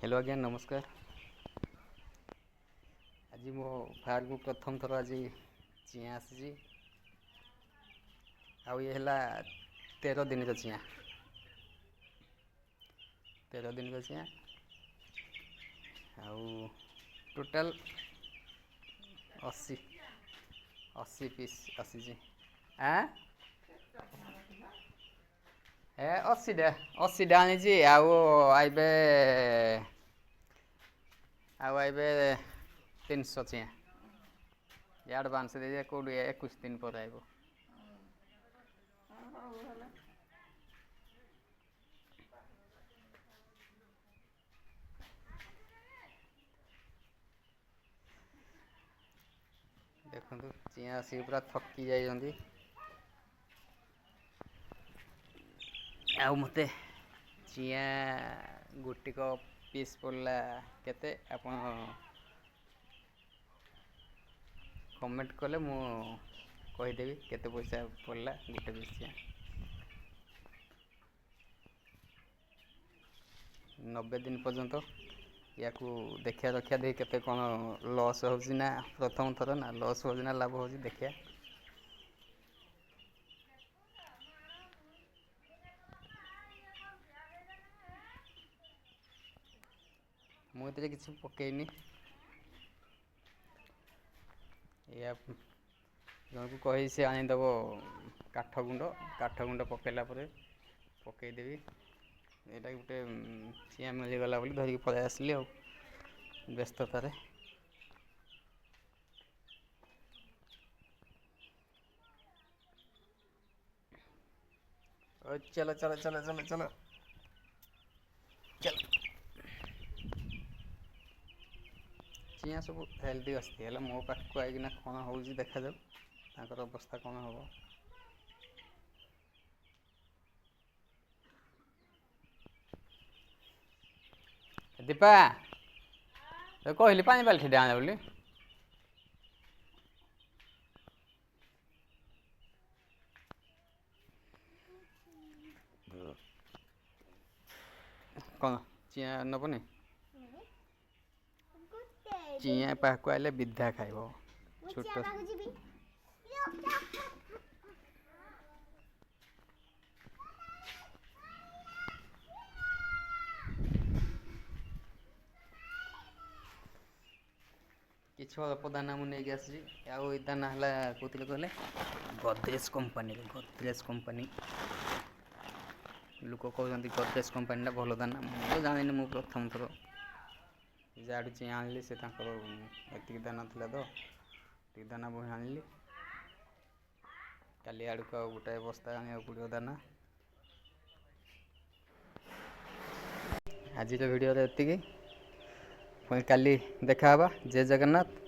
Hello आज्ञा नमस्कार। आज मो फार्म को प्रथम थर आज चिया आसी आउ ये है 13 दिन चिया 13 दिन चिया आउ टोटाल 80 पीस आसी आ 80टा आनी आइबे 300 चिया एडवांस दे कौटे 21 दिन पर आइब। देखु चिया आसिक पूरा थकी जाइए आउ मते चिया गोटिक पीस पड़ला केते आपण कमेंट कले मु कहीदेवी केते पैसा पड़ला गोटे पीस चिया 90 दिन पर्यंत या देखिया रखिया दे केते कौन लॉस होची ना प्रथम थर ना लॉस होची ना लाभ होची देखिया। मुझे किसी पकईनी या जन को कही सी आनीदेव काठ गुंड पकईला पकईदेवी यहाँ गोटे चिया मिलगला धरिकी पलि आसली व्यस्ततार। चलो चलो चलो चलो चलो चलो चिया सब हेल्दी आसती है मो पाखक आईना कौन हो देखा जाऊ अवस्था कौन हम। दीपा कहली पानी बाल्टी टे आने बोली कौन चिया नबनी चिया पाखक आइले विधा खाइब छोट किछ अल्प दाना मुझे आसी दाना है कौन कहले गोदरेज कंपनी लोक कहते गोदरेज कंपनी भल दाना मुझे जानी मु प्रथम थर जाड़ू चिया आनी से एति दाना थी तो ये दाना बही आनी काली आड़ को गोटाए बस्ता आने पड़ो दाना। आज वीडियो एति पुणी काली देखा जय जगन्नाथ।